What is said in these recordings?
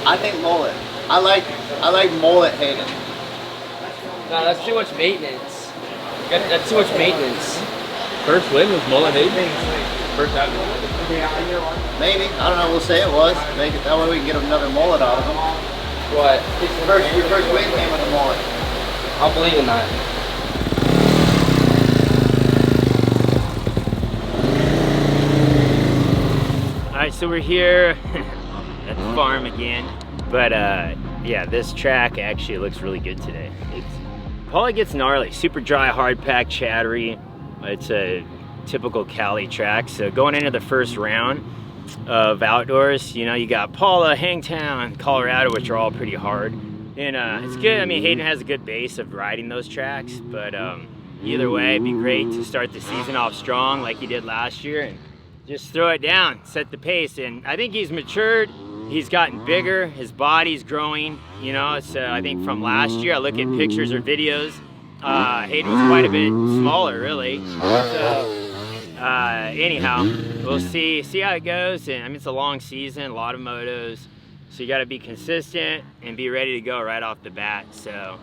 I think Mullet. I like Mullet Haiden. No, that's too much maintenance. That's too much maintenance. First win was Mullet Haiden. First time. Maybe. I don't know. We'll say it was. Make it that way we can get another mullet out of him. What? Your first win came with a mullet. I'll believe in that. Alright, so we're here at the farm again. But yeah, this track actually looks really good today. Probably gets gnarly. Super dry, hard pack, chattery. It's a typical Cali track. So going into the first round of outdoors, you know, you got Paula, Hangtown, Colorado, which are all pretty hard. And it's good. I mean, Haiden has a good base of riding those tracks, but either way, it'd be great to start the season off strong like he did last year and just throw it down, set the pace. And I think he's matured. He's gotten bigger. His body's growing. You know, so I think from last year, I look at pictures or videos, Haiden was quite a bit smaller, really. So anyhow, we'll see how it goes. And I mean, it's a long season, a lot of motos. So you got to be consistent and be ready to go right off the bat. So,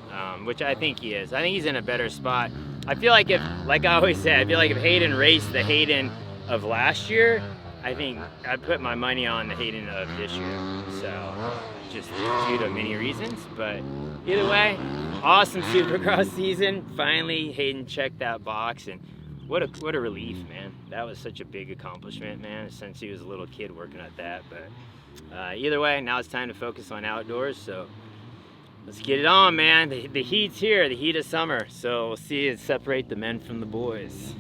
which I think he is. I think he's in a better spot. I feel like like I always say, I feel like if Haiden raced the Haiden of last year, I think I'd put my money on the Haiden of this year. So, just due to many reasons. But either way, awesome Supercross season. Finally, Haiden checked that box, and what a relief, man. That was such a big accomplishment, man, since he was a little kid working at that. But either way, now it's time to focus on outdoors, so let's get it on, man. The heat's here, the heat of summer, so we'll see and separate the men from the boys.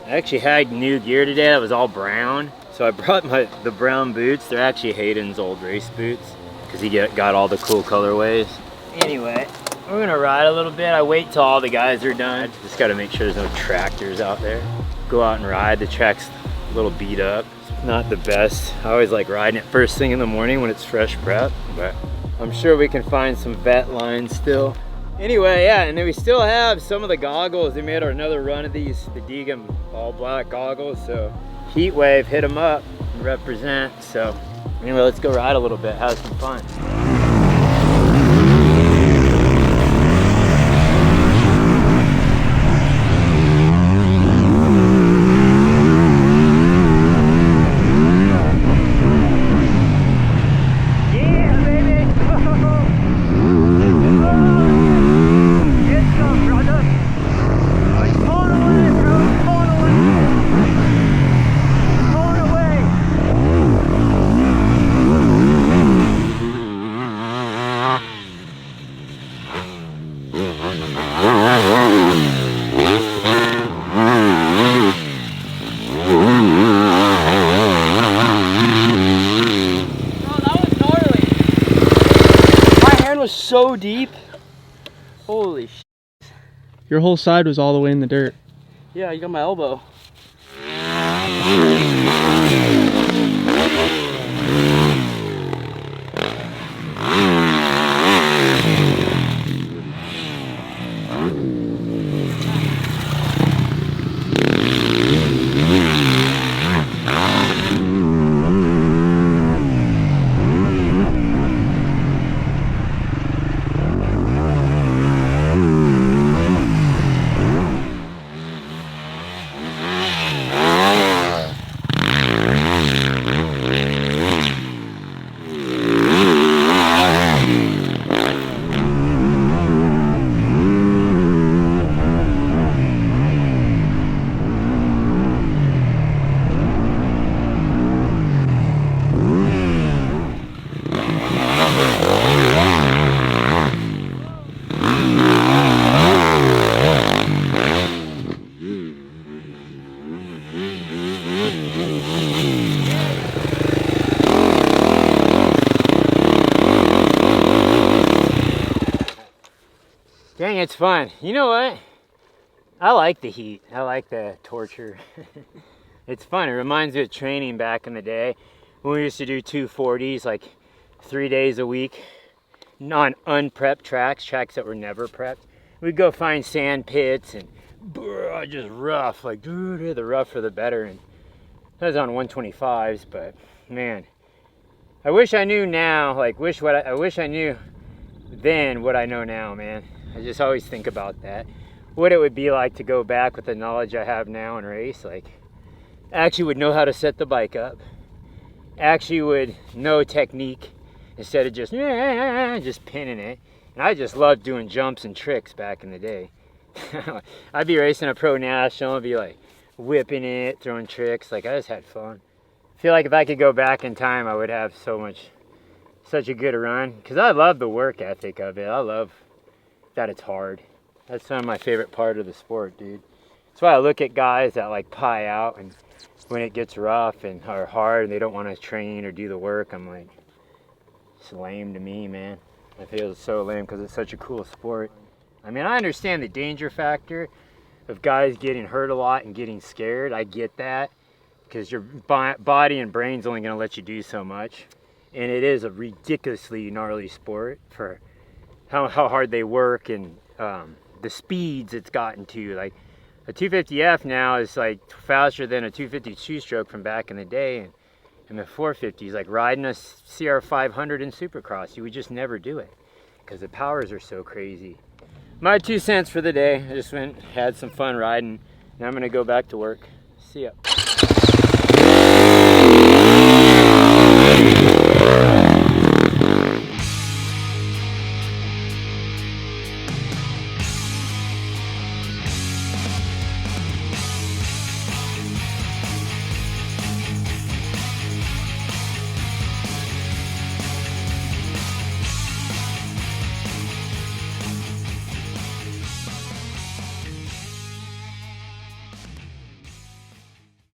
I actually had new gear today that was all brown, so I brought the brown boots. They're actually Hayden's old race boots because he got all the cool colorways. Anyway, we're gonna ride a little bit. I wait till all the guys are done. Just gotta make sure there's no tractors out there. Go out and ride. The track's a little beat up. It's not the best. I always like riding it first thing in the morning when it's fresh prep, but I'm sure we can find some vet lines still. Anyway, yeah, and then we still have some of the goggles. They made another run of these, the Deegans all black goggles. So heat wave, hit them up, represent. So anyway, let's go ride a little bit, have some fun. So deep. Holy shit. Your whole side was all the way in the dirt. Yeah, you got my elbow. Dang, it's fun. You know what? I like the heat. I like the torture. It's fun. It reminds me of training back in the day when we used to do 240s like 3 days a week on unprepped tracks that were never prepped. We'd go find sand pits and just rough, like the rougher the better. And that was on 125s, but man, I wish I knew now, like I wish I knew then what I know now, man. I just always think about that. What it would be like to go back with the knowledge I have now and race. Like, actually would know how to set the bike up. Actually would know technique instead of just pinning it. And I just loved doing jumps and tricks back in the day. I'd be racing a pro national, I'd be like whipping it, throwing tricks. Like, I just had fun. I feel like if I could go back in time, I would have such a good run. Because I love the work ethic of it. I love that it's hard. That's some of my favorite part of the sport, dude. That's why I look at guys that like pie out, and when it gets rough and or hard and they don't want to train or do the work, I'm like, it's lame to me, man. I feel it's so lame because it's such a cool sport. I mean, I understand the danger factor of guys getting hurt a lot and getting scared. I get that because your body and brain's only going to let you do so much. And it is a ridiculously gnarly sport for how hard they work and the speeds it's gotten to. Like a 250F now is like faster than a 252 stroke from back in the day, and the 450s, like riding a CR500 in Supercross, you would just never do it because the powers are so crazy. My 2 cents for the day. I just went, had some fun riding. Now I'm gonna go back to work. See ya.